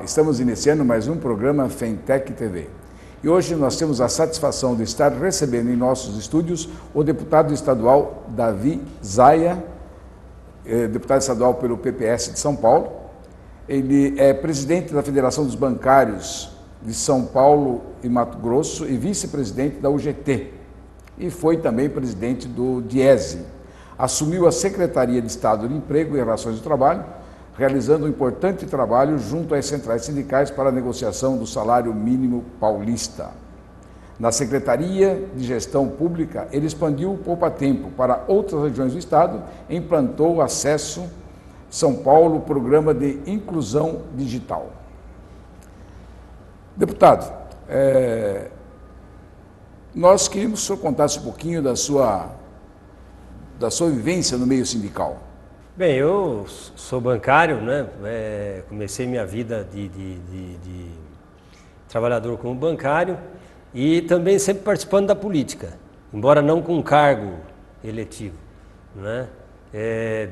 estamos iniciando mais um programa Fentec TV. E hoje nós temos a satisfação de estar recebendo em nossos estúdios o deputado estadual Davi Zaia, deputado estadual pelo PPS de São Paulo. Ele é presidente da Federação dos Bancários de São Paulo e Mato Grosso e vice-presidente da UGT. E foi também presidente do DIESE. Assumiu a Secretaria de Estado de Emprego e Relações do Trabalho, realizando um importante trabalho junto às centrais sindicais para a negociação do salário mínimo paulista. Na Secretaria de Gestão Pública, ele expandiu o poupa-tempo para outras regiões do Estado e implantou o Acesso São Paulo, programa de inclusão digital. Deputado, nós queríamos que o senhor contasse um pouquinho da sua vivência no meio sindical. Bem, eu sou bancário, né? Comecei minha vida de trabalhador como bancário e também sempre participando da política, embora não com cargo eletivo, né?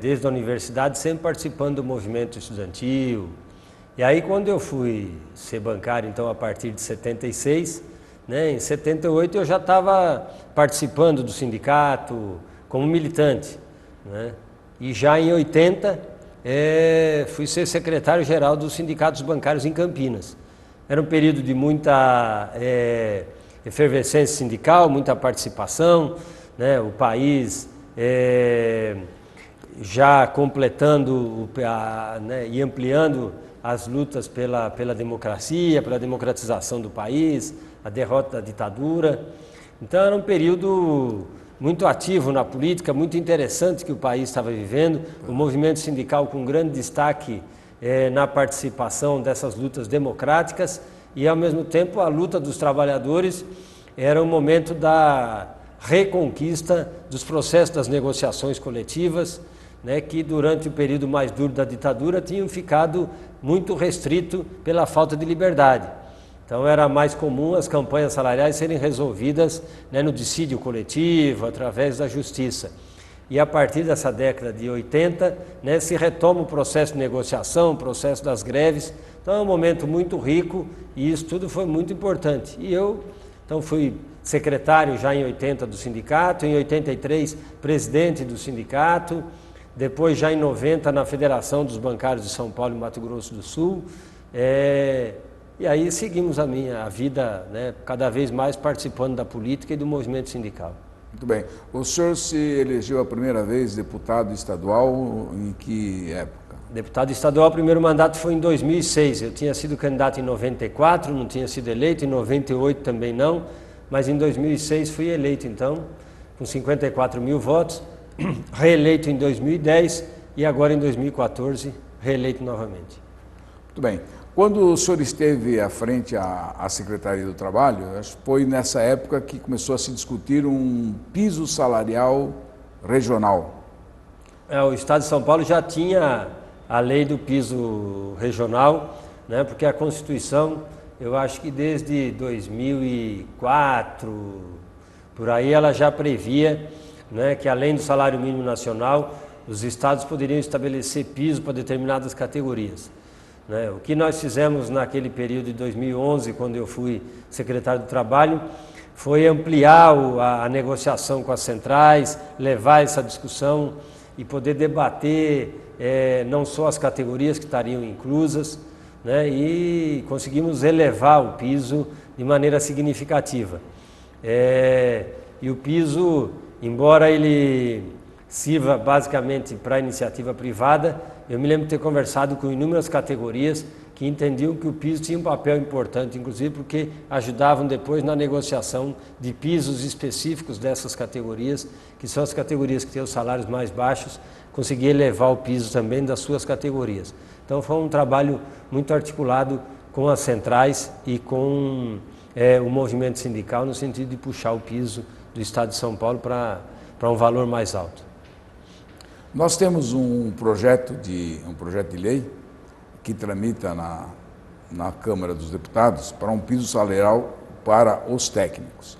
Desde a universidade sempre participando do movimento estudantil. E aí quando eu fui ser bancário, então a partir de 76, né? Em 78 eu já estava participando do sindicato como militante, né? E já em 80, fui ser secretário-geral dos sindicatos bancários em Campinas. Era um período de muita efervescência sindical, muita participação, né? O país já completando né? E ampliando as lutas pela democracia, pela democratização do país, a derrota da ditadura. Então era um período muito ativo na política, muito interessante que o país estava vivendo, o movimento sindical com grande destaque na participação dessas lutas democráticas e, ao mesmo tempo, a luta dos trabalhadores era um momento da reconquista dos processos das negociações coletivas, né, que durante o período mais duro da ditadura tinham ficado muito restrito pela falta de liberdade. Então era mais comum as campanhas salariais serem resolvidas, né, no dissídio coletivo, através da justiça. E a partir dessa década de 80, né, se retoma o processo de negociação, o processo das greves. Então é um momento muito rico e isso tudo foi muito importante. E eu então fui secretário já em 80 do sindicato, em 83 presidente do sindicato, depois já em 90 na Federação dos Bancários de São Paulo e Mato Grosso do Sul. E aí seguimos a vida, né, cada vez mais participando da política e do movimento sindical. Muito bem. O senhor se elegeu a primeira vez deputado estadual em que época? Deputado estadual, o primeiro mandato foi em 2006. Eu tinha sido candidato em 94, não tinha sido eleito, em 98 também não, mas em 2006 fui eleito então, com 54 mil votos, reeleito em 2010 e agora em 2014 reeleito novamente. Muito bem. Quando o senhor esteve à frente à Secretaria do Trabalho, acho que foi nessa época que começou a se discutir um piso salarial regional. O Estado de São Paulo já tinha a lei do piso regional, né, porque a Constituição, eu acho que desde 2004, por aí, ela já previa, né, que além do salário mínimo nacional, os estados poderiam estabelecer piso para determinadas categorias. O que nós fizemos naquele período de 2011, quando eu fui secretário do Trabalho, foi ampliar a negociação com as centrais, levar essa discussão e poder debater não só as categorias que estariam inclusas, né, e conseguimos elevar o piso de maneira significativa. E o piso, embora ele sirva basicamente para a iniciativa privada, eu me lembro de ter conversado com inúmeras categorias que entendiam que o piso tinha um papel importante, inclusive porque ajudavam depois na negociação de pisos específicos dessas categorias, que são as categorias que têm os salários mais baixos, conseguir elevar o piso também das suas categorias. Então foi um trabalho muito articulado com as centrais e com o movimento sindical no sentido de puxar o piso do Estado de São Paulo para um valor mais alto. Nós temos um projeto de lei que tramita na Câmara dos Deputados para um piso salarial para os técnicos.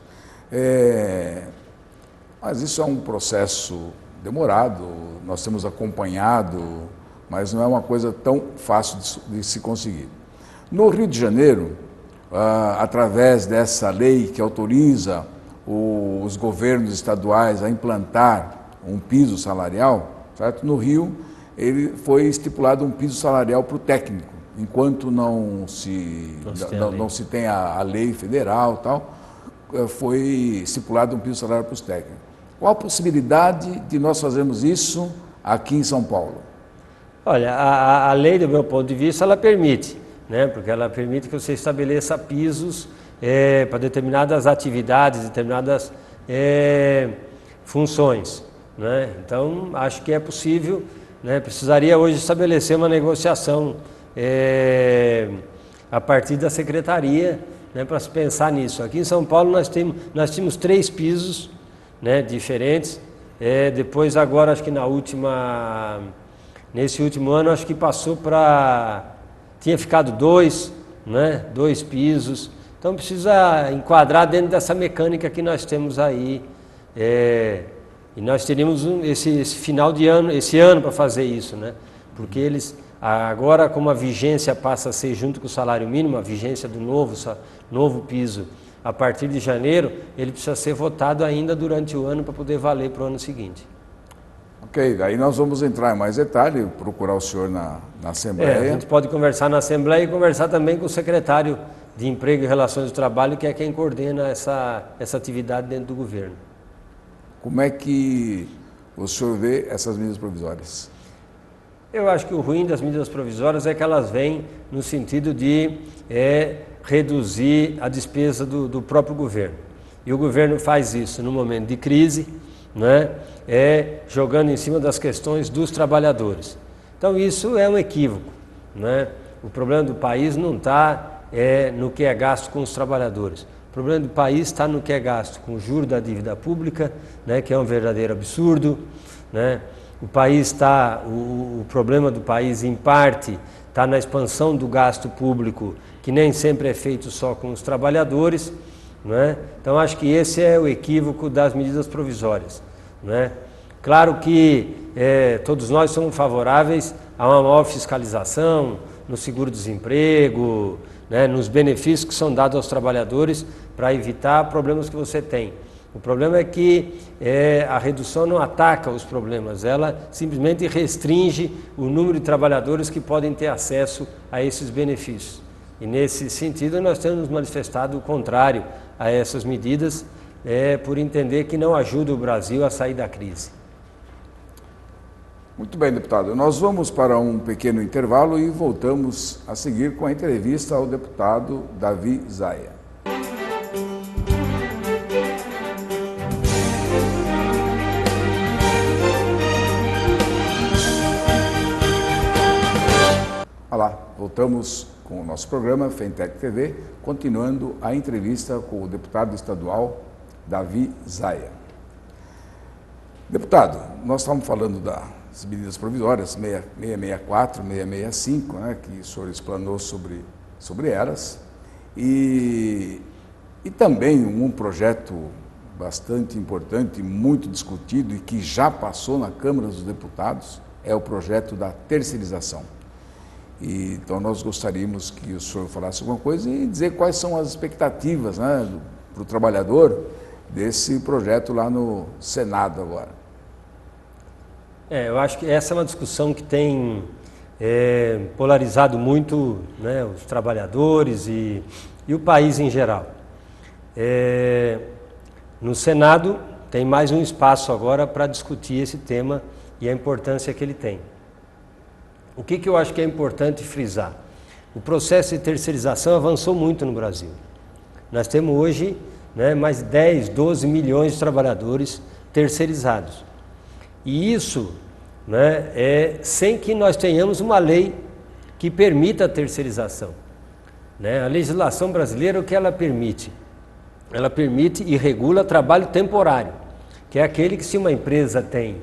Mas isso é um processo demorado, nós temos acompanhado, mas não é uma coisa tão fácil de se conseguir. No Rio de Janeiro, através dessa lei que autoriza os governos estaduais a implantar um piso salarial, certo? No Rio, ele foi estipulado um piso salarial para o técnico, enquanto não se tem a lei federal e tal, foi estipulado um piso salarial para os técnicos. Qual a possibilidade de nós fazermos isso aqui em São Paulo? Olha, a lei, do meu ponto de vista, ela permite, né? Porque ela permite que você estabeleça pisos para determinadas atividades, determinadas funções, né? Então, acho que é possível, né? Precisaria hoje estabelecer uma negociação a partir da secretaria, né, para se pensar nisso. Aqui em São Paulo nós tínhamos 3 pisos, né, diferentes. Depois agora acho que nesse último ano acho que passou tinha ficado 2, né, 2 pisos. Então precisa enquadrar dentro dessa mecânica que nós temos aí. E nós teríamos esse final de ano, esse ano para fazer isso, né? Porque eles agora, como a vigência passa a ser junto com o salário mínimo, a vigência do novo piso a partir de janeiro, ele precisa ser votado ainda durante o ano para poder valer para o ano seguinte. Ok, daí nós vamos entrar em mais detalhe, procurar o senhor na Assembleia. A gente pode conversar na Assembleia e conversar também com o secretário de Emprego e Relações do Trabalho, que é quem coordena essa atividade dentro do governo. Como é que o senhor vê essas medidas provisórias? Eu acho que o ruim das medidas provisórias é que elas vêm no sentido de reduzir a despesa do próprio governo. E o governo faz isso no momento de crise, né? Jogando em cima das questões dos trabalhadores. Então isso é um equívoco, né? O problema do país não está no que é gasto com os trabalhadores. O problema do país está no que é gasto com o juro da dívida pública, né? Que é um verdadeiro absurdo, né? O problema do país, em parte, está na expansão do gasto público, que nem sempre é feito só com os trabalhadores, né? Então acho que esse é o equívoco das medidas provisórias, né? Claro que todos nós somos favoráveis a uma maior fiscalização no seguro-desemprego, né? Nos benefícios que são dados aos trabalhadores para evitar problemas que você tem. O problema é que a redução não ataca os problemas, ela simplesmente restringe o número de trabalhadores que podem ter acesso a esses benefícios. E nesse sentido nós temos manifestado o contrário a essas medidas, por entender que não ajuda o Brasil a sair da crise. Muito bem, deputado. Nós vamos para um pequeno intervalo e voltamos a seguir com a entrevista ao deputado Davi Zaia. Olá, voltamos com o nosso programa Fentec TV, continuando a entrevista com o deputado estadual Davi Zaia. Deputado, nós estamos falando das medidas provisórias 664, 665, né, que o senhor explanou sobre elas, e também um projeto bastante importante, muito discutido e que já passou na Câmara dos Deputados, é o projeto da terceirização. Então nós gostaríamos que o senhor falasse alguma coisa e dizer quais são as expectativas, né, para o trabalhador desse projeto lá no Senado agora. Eu acho que essa é uma discussão que tem polarizado muito, né, os trabalhadores e o país em geral. No Senado tem mais um espaço agora para discutir esse tema e a importância que ele tem. O que eu acho que é importante frisar? O processo de terceirização avançou muito no Brasil. Nós temos hoje, né, mais 10, 12 milhões de trabalhadores terceirizados. E isso, né, sem que nós tenhamos uma lei que permita a terceirização, né? A legislação brasileira, o que ela permite? Ela permite e regula trabalho temporário, que é aquele que, se uma empresa tem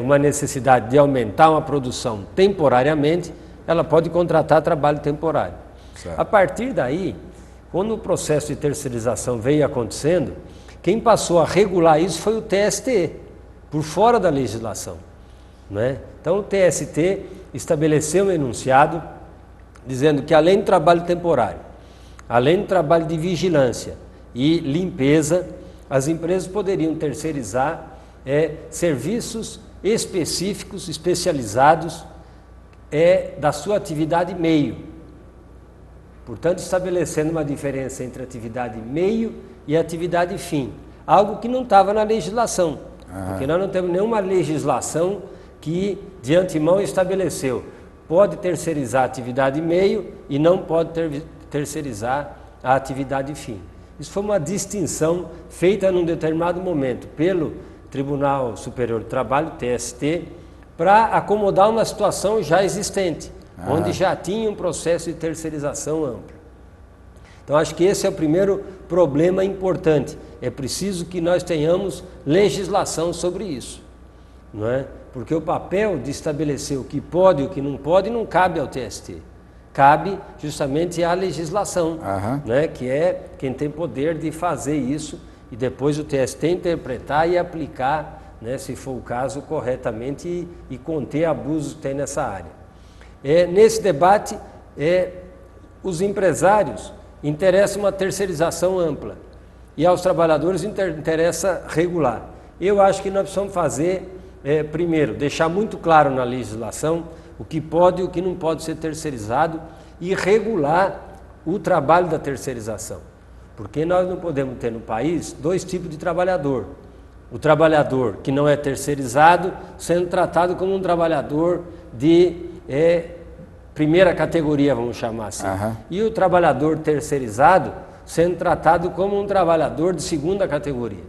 uma necessidade de aumentar uma produção temporariamente, ela pode contratar trabalho temporário. Certo. A partir daí, quando o processo de terceirização veio acontecendo, quem passou a regular isso foi o TST, por fora da legislação, né? Então o TST estabeleceu um enunciado dizendo que além do trabalho temporário, além do trabalho de vigilância e limpeza, as empresas poderiam terceirizar serviços específicos, especializados da sua atividade meio. Portanto, estabelecendo uma diferença entre atividade meio e atividade fim. Algo que não estava na legislação, porque nós não temos nenhuma legislação que de antemão estabeleceu. Pode terceirizar a atividade meio e não pode terceirizar a atividade fim. Isso foi uma distinção feita num determinado momento pelo Tribunal Superior do Trabalho, TST, para acomodar uma situação já existente, onde já tinha um processo de terceirização amplo. Então, acho que esse é o primeiro problema importante. É preciso que nós tenhamos legislação sobre isso, não é? Porque o papel de estabelecer o que pode e o que não pode não cabe ao TST. Cabe justamente à legislação, né? Que é quem tem poder de fazer isso e depois o TST interpretar e aplicar, né, se for o caso, corretamente e conter abusos que tem nessa área. Nesse debate, os empresários interessam uma terceirização ampla e aos trabalhadores interessa regular. Eu acho que nós precisamos fazer, primeiro, deixar muito claro na legislação o que pode e o que não pode ser terceirizado e regular o trabalho da terceirização. Porque nós não podemos ter no país dois tipos de trabalhador. O trabalhador que não é terceirizado sendo tratado como um trabalhador de primeira categoria, vamos chamar assim. E o trabalhador terceirizado sendo tratado como um trabalhador de segunda categoria.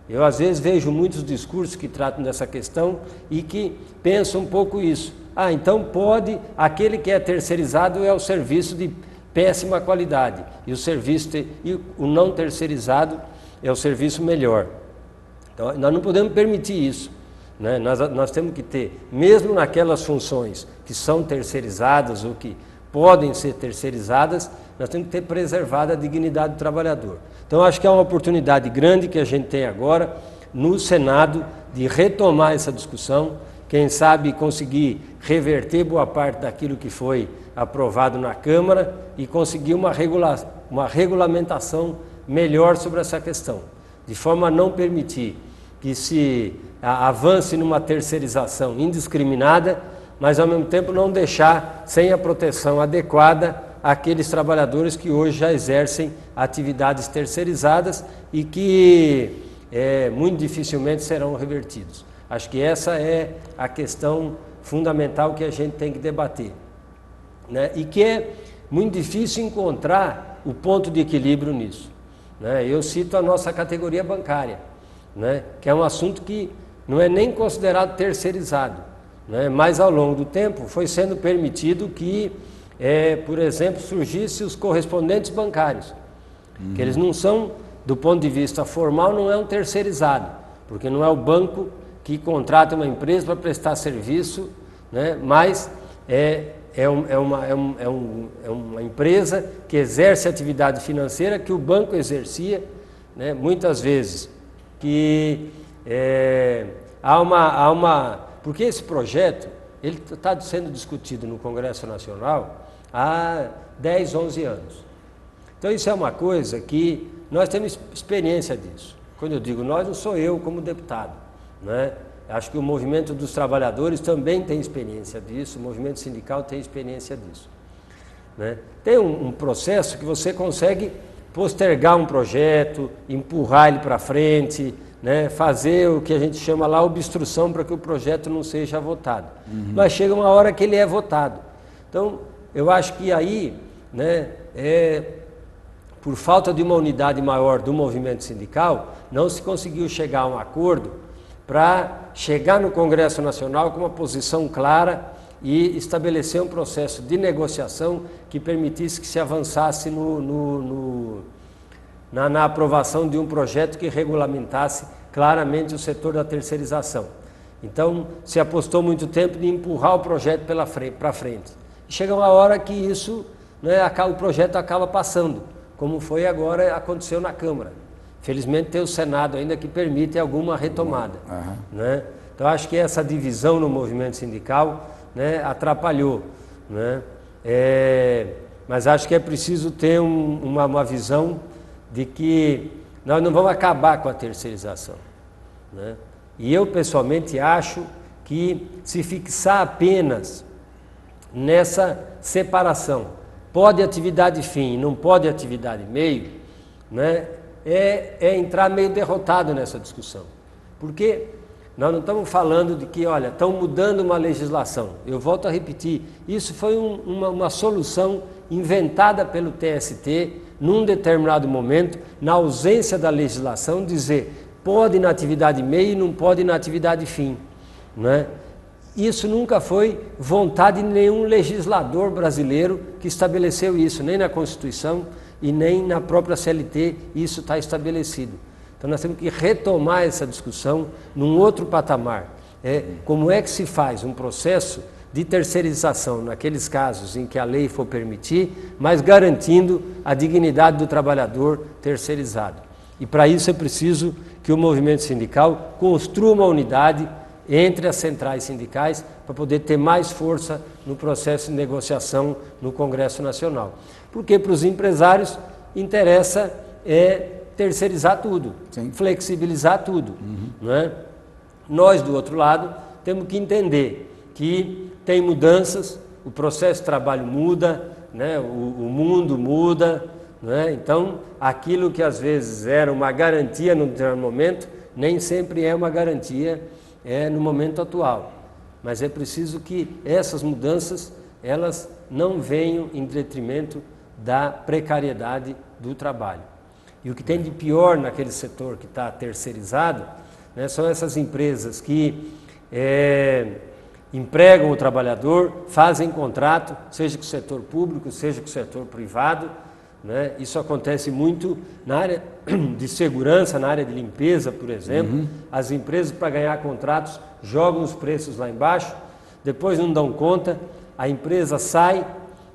Eu às vezes vejo muitos discursos que tratam dessa questão e que pensam um pouco isso. Então pode, aquele que é terceirizado é o serviço de péssima qualidade e o não terceirizado é o serviço melhor. Então nós não podemos permitir isso, né? Nós temos que ter, mesmo naquelas funções que são terceirizadas ou que podem ser terceirizadas, nós temos que ter preservado a dignidade do trabalhador. Então acho que é uma oportunidade grande que a gente tem agora no Senado de retomar essa discussão, quem sabe conseguir reverter boa parte daquilo que foi aprovado na Câmara e conseguir uma regulamentação melhor sobre essa questão, de forma a não permitir que se avance numa terceirização indiscriminada, mas ao mesmo tempo não deixar sem a proteção adequada aqueles trabalhadores que hoje já exercem atividades terceirizadas e que muito dificilmente serão revertidos. Acho que essa é a questão fundamental que a gente tem que debater, né? E que é muito difícil encontrar o ponto de equilíbrio nisso, né? Eu cito a nossa categoria bancária, né? Que é um assunto que não é nem considerado terceirizado, né? Mas ao longo do tempo foi sendo permitido que, por exemplo, surgissem os correspondentes bancários, que eles não são, do ponto de vista formal, não é um terceirizado, porque não é o banco que contrata uma empresa para prestar serviço, né? Mas é uma empresa que exerce atividade financeira que o banco exercia, né? Muitas vezes. Que porque esse projeto ele está sendo discutido no Congresso Nacional há 10, 11 anos. Então isso é uma coisa que nós temos experiência disso. Quando eu digo nós, não sou eu como deputado, né? Acho que o movimento dos trabalhadores também tem experiência disso, o movimento sindical tem experiência disso, né? Tem um processo que você consegue postergar um projeto, empurrar ele para frente, né? Fazer o que a gente chama lá obstrução para que o projeto não seja votado. Mas chega uma hora que ele é votado. Então, eu acho que aí, né, por falta de uma unidade maior do movimento sindical, não se conseguiu chegar a um acordo para chegar no Congresso Nacional com uma posição clara e estabelecer um processo de negociação que permitisse que se avançasse na aprovação de um projeto que regulamentasse claramente o setor da terceirização. Então, se apostou muito tempo de empurrar o projeto para frente. Chega uma hora que isso, né, o projeto acaba passando, como foi agora, aconteceu na Câmara. Felizmente tem o Senado ainda que permite alguma retomada, né? Então acho que essa divisão no movimento sindical, né, atrapalhou, né? Mas acho que é preciso ter uma visão de que nós não vamos acabar com a terceirização, né? E eu pessoalmente acho que se fixar apenas nessa separação, pode atividade fim, não pode atividade meio, né? É entrar meio derrotado nessa discussão, porque nós não estamos falando de que, olha, estão mudando uma legislação. Eu volto a repetir, isso foi uma solução inventada pelo TST num determinado momento, na ausência da legislação, dizer pode na atividade meio e não pode na atividade fim, né? Isso nunca foi vontade de nenhum legislador brasileiro que estabeleceu isso, nem na Constituição e nem na própria CLT isso está estabelecido. Então nós temos que retomar essa discussão num outro patamar. Como é que se faz um processo de terceirização naqueles casos em que a lei for permitir, mas garantindo a dignidade do trabalhador terceirizado. E para isso é preciso que o movimento sindical construa uma unidade entre as centrais sindicais para poder ter mais força no processo de negociação no Congresso Nacional. Porque para os empresários interessa terceirizar tudo, sim, flexibilizar tudo. Não é? Nós, do outro lado, temos que entender que tem mudanças, o processo de trabalho muda, né? O mundo muda, né? Então aquilo que às vezes era uma garantia no determinado momento, nem sempre é uma garantia no momento atual. Mas é preciso que essas mudanças elas não venham em detrimento da precariedade do trabalho. E o que tem de pior naquele setor que está terceirizado, né, são essas empresas que empregam o trabalhador, fazem contrato, seja com o setor público, seja com o setor privado, né? Isso acontece muito na área de segurança, na área de limpeza, por exemplo. As empresas, para ganhar contratos, jogam os preços lá embaixo, depois não dão conta, a empresa sai,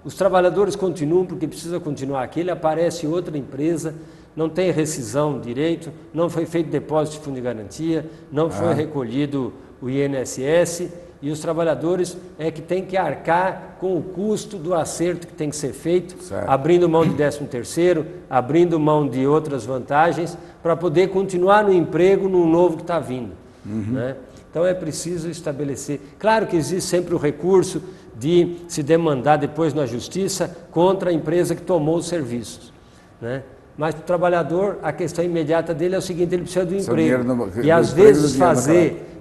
os trabalhadores continuam porque precisa continuar aquele, aparece outra empresa, não tem rescisão direito, não foi feito depósito de fundo de garantia, não foi recolhido o INSS, e os trabalhadores que têm que arcar com o custo do acerto que tem que ser feito, certo, abrindo mão de 13º, abrindo mão de outras vantagens, para poder continuar no emprego no novo que está vindo. Né? Então é preciso estabelecer. Claro que existe sempre o recurso de se demandar depois na justiça contra a empresa que tomou os serviços, né? Mas para o trabalhador, a questão imediata dele é o seguinte: ele precisa do emprego. E às vezes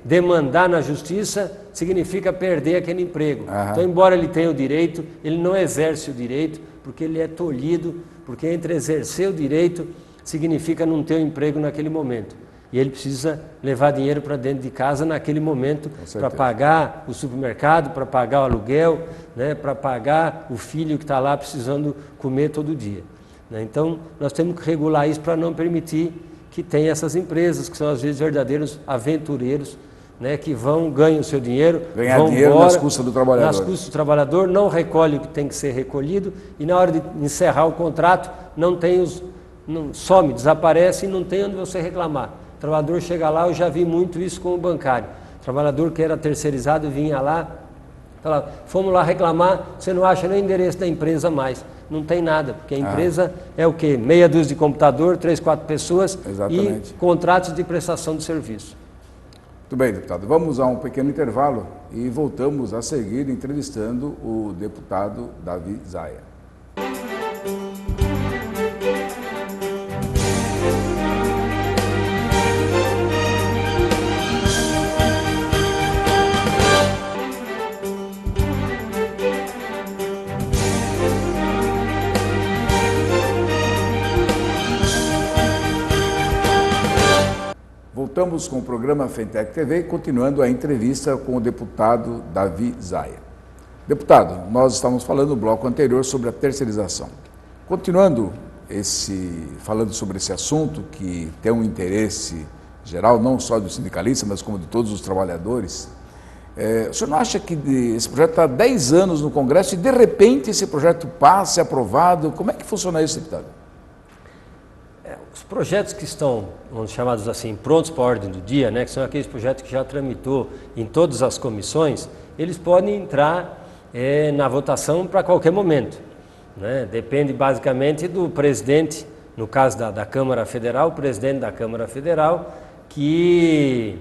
demandar na justiça significa perder aquele emprego. Então, embora ele tenha o direito, ele não exerce o direito, porque ele é tolhido, porque entre exercer o direito significa não ter o emprego naquele momento. E ele precisa levar dinheiro para dentro de casa naquele momento, para pagar o supermercado, para pagar o aluguel, né, para pagar o filho que está lá precisando comer todo dia. Então, nós temos que regular isso para não permitir que tenha essas empresas, que são às vezes verdadeiros aventureiros, né, que ganham o seu dinheiro, ganhar dinheiro embora, nas custas do trabalhador. Nas custas do trabalhador, não recolhe o que tem que ser recolhido e na hora de encerrar o contrato, some, desaparece e não tem onde você reclamar. O trabalhador chega lá, eu já vi muito isso com o bancário. O trabalhador que era terceirizado vinha lá, falava, fomos lá reclamar, você não acha nem o endereço da empresa mais. Não tem nada, porque a empresa é o quê? Meia dúzia de computador, 3, 4 pessoas. Exatamente. E contratos de prestação de serviço. Muito bem, deputado. Vamos a um pequeno intervalo e voltamos a seguir entrevistando o deputado Davi Zaia. Voltamos com o programa Fentec TV, continuando a entrevista com o deputado Davi Zaia. Deputado, nós estávamos falando no bloco anterior sobre a terceirização. Continuando falando sobre esse assunto, que tem um interesse geral, não só dos sindicalistas, mas como de todos os trabalhadores, o senhor não acha que esse projeto está há 10 anos no Congresso e, de repente, esse projeto passa, é aprovado? Como é que funciona isso, deputado? Os projetos que estão, chamados assim, prontos para a ordem do dia, né, que são aqueles projetos que já tramitou em todas as comissões, eles podem entrar na votação para qualquer momento, né? Depende basicamente do presidente, no caso da Câmara Federal, o presidente da Câmara Federal, que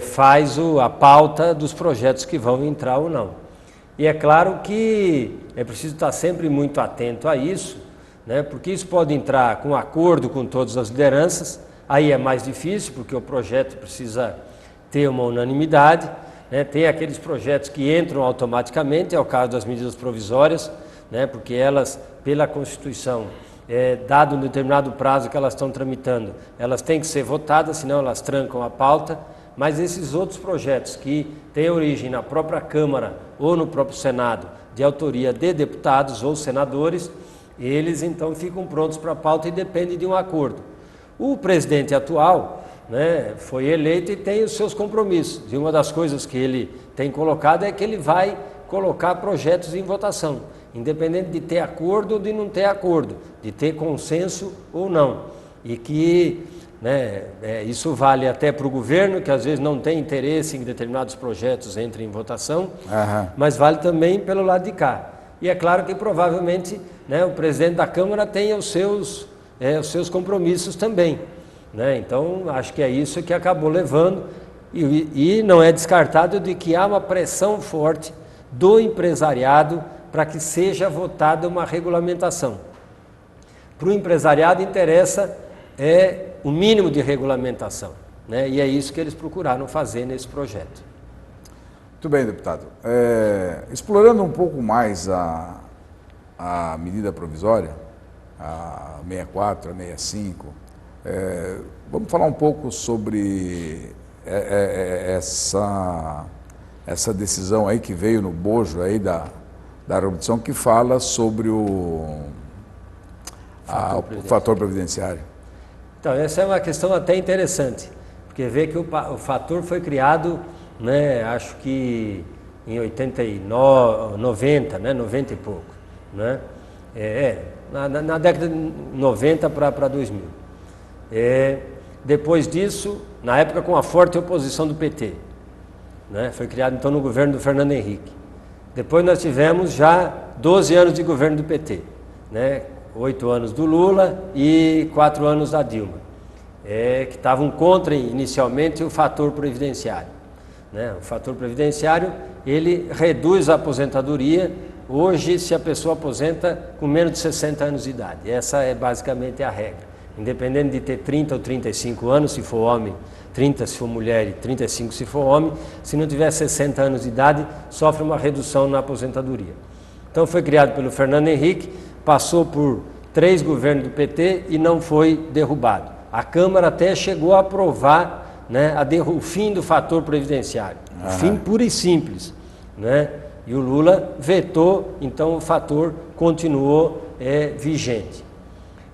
faz a pauta dos projetos que vão entrar ou não. E é claro que é preciso estar sempre muito atento a isso, né? Porque isso pode entrar com acordo com todas as lideranças, aí é mais difícil, porque o projeto precisa ter uma unanimidade, né? Tem aqueles projetos que entram automaticamente, é o caso das medidas provisórias, né? Porque elas, pela Constituição, dado um determinado prazo que elas estão tramitando, elas têm que ser votadas, senão elas trancam a pauta. Mas esses outros projetos que têm origem na própria Câmara ou no próprio Senado, de autoria de deputados ou senadores, eles então ficam prontos para a pauta e dependem de um acordo. O presidente atual, né, foi eleito e tem os seus compromissos. E uma das coisas que ele tem colocado é que ele vai colocar projetos em votação, independente de ter acordo ou de não ter acordo, de ter consenso ou não. E que isso vale até para o governo, que às vezes não tem interesse em que determinados projetos entrem em votação, mas vale também pelo lado de cá. E é claro que provavelmente, né, o presidente da Câmara tem os seus compromissos também, né? Então acho que é isso que acabou levando, e não é descartado de que há uma pressão forte do empresariado para que seja votada uma regulamentação. Para o empresariado interessa o mínimo de regulamentação, né? E é isso que eles procuraram fazer nesse projeto. Muito bem, deputado. Explorando um pouco mais a medida provisória, a 64, a 65, vamos falar um pouco sobre essa decisão aí que veio no bojo aí da redução, que fala sobre o fator previdenciário. Então, essa é uma questão até interessante, porque vê que o fator foi criado, né, acho que em 89, 90, né, 90 e pouco, né? Na década de 90 para 2000. Depois disso, na época com a forte oposição do PT, né, foi criado então no governo do Fernando Henrique. Depois nós tivemos já 12 anos de governo do PT, né? 8 anos do Lula e 4 anos da Dilma, que estavam contra inicialmente o fator previdenciário, né? O fator previdenciário, ele reduz a aposentadoria. Hoje, se a pessoa aposenta com menos de 60 anos de idade, essa é basicamente a regra, independente de ter 30 ou 35 anos, se for homem, 30 se for mulher e 35 se for homem, se não tiver 60 anos de idade, sofre uma redução na aposentadoria. Então foi criado pelo Fernando Henrique, passou por 3 governos do PT e não foi derrubado. A Câmara até chegou a aprovar, né, o fim do fator previdenciário, o fim puro e simples, né? E o Lula vetou, então o fator continuou vigente.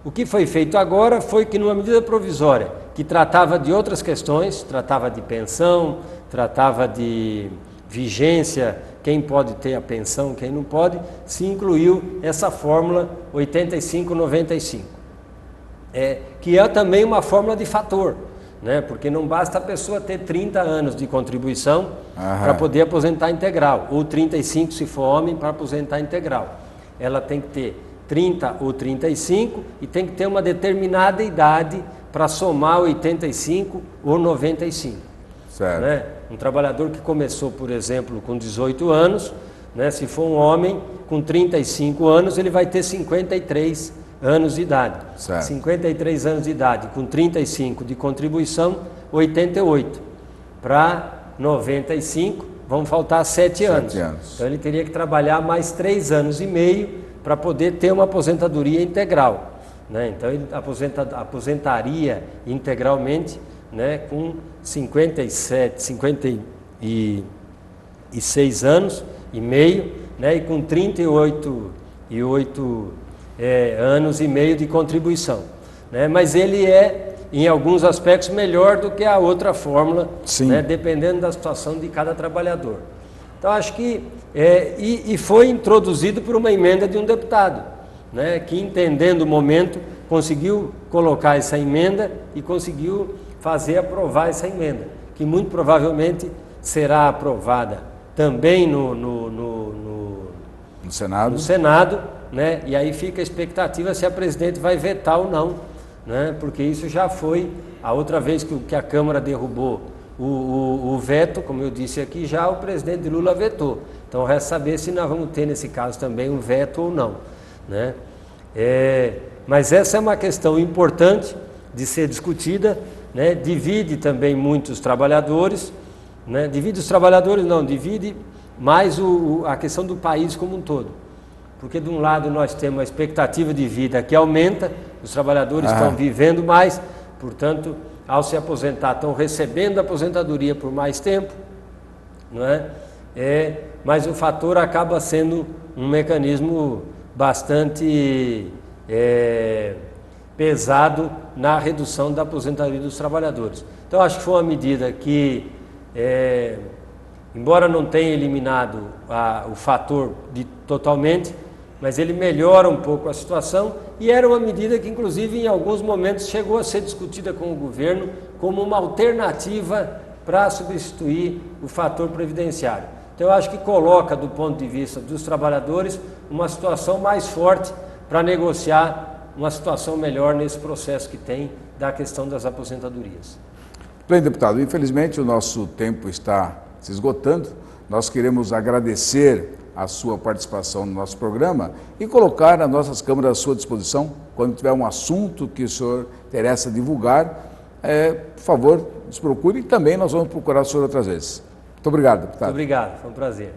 O que foi feito agora foi que numa medida provisória que tratava de outras questões, tratava de pensão, tratava de vigência, quem pode ter a pensão, quem não pode, se incluiu essa fórmula 85-95, que é também uma fórmula de fator, né? Porque não basta a pessoa ter 30 anos de contribuição para poder aposentar integral, ou 35 se for homem para aposentar integral. Ela tem que ter 30 ou 35 e tem que ter uma determinada idade para somar 85 ou 95. Certo. Né? Um trabalhador que começou, por exemplo, com 18 anos, né, se for um homem com 35 anos, ele vai ter 53 anos de idade. Certo. 53 anos de idade, com 35 de contribuição, 88. Para 95, vão faltar 7 anos. Então ele teria que trabalhar mais 3 anos e meio para poder ter uma aposentadoria integral, né? Então ele aposentaria integralmente, né, com 56 anos e meio, né, e com 38 anos e meio de contribuição, né? Mas ele em alguns aspectos, melhor do que a outra fórmula, né, dependendo da situação de cada trabalhador. Então, acho que foi introduzido por uma emenda de um deputado, né, que, entendendo o momento, conseguiu colocar essa emenda e conseguiu aprovar essa emenda, que muito provavelmente será aprovada também no No Senado. No Senado, né? E aí fica a expectativa se a presidente vai vetar ou não, né? Porque isso já foi a outra vez que a Câmara derrubou o veto, como eu disse aqui, já o presidente Lula vetou. Então resta saber se nós vamos ter nesse caso também um veto ou não, né? Mas essa é uma questão importante de ser discutida, né? Divide também muitos trabalhadores, né? Divide os trabalhadores não, divide mais a questão do país como um todo. Porque de um lado nós temos a expectativa de vida que aumenta, os trabalhadores estão vivendo mais, portanto, ao se aposentar, estão recebendo a aposentadoria por mais tempo, não é? Mas o fator acaba sendo um mecanismo bastante pesado na redução da aposentadoria dos trabalhadores. Então, acho que foi uma medida que, embora não tenha eliminado o fator totalmente, mas ele melhora um pouco a situação e era uma medida que, inclusive, em alguns momentos chegou a ser discutida com o governo como uma alternativa para substituir o fator previdenciário. Então, eu acho que coloca, do ponto de vista dos trabalhadores, uma situação mais forte para negociar uma situação melhor nesse processo que tem da questão das aposentadorias. Bem, deputado, infelizmente o nosso tempo está se esgotando. Nós queremos agradecer a sua participação no nosso programa e colocar as nossas câmeras à sua disposição quando tiver um assunto que o senhor interessa divulgar, por favor, nos procure e também nós vamos procurar o senhor outras vezes. Muito obrigado, deputado. Muito obrigado, foi um prazer.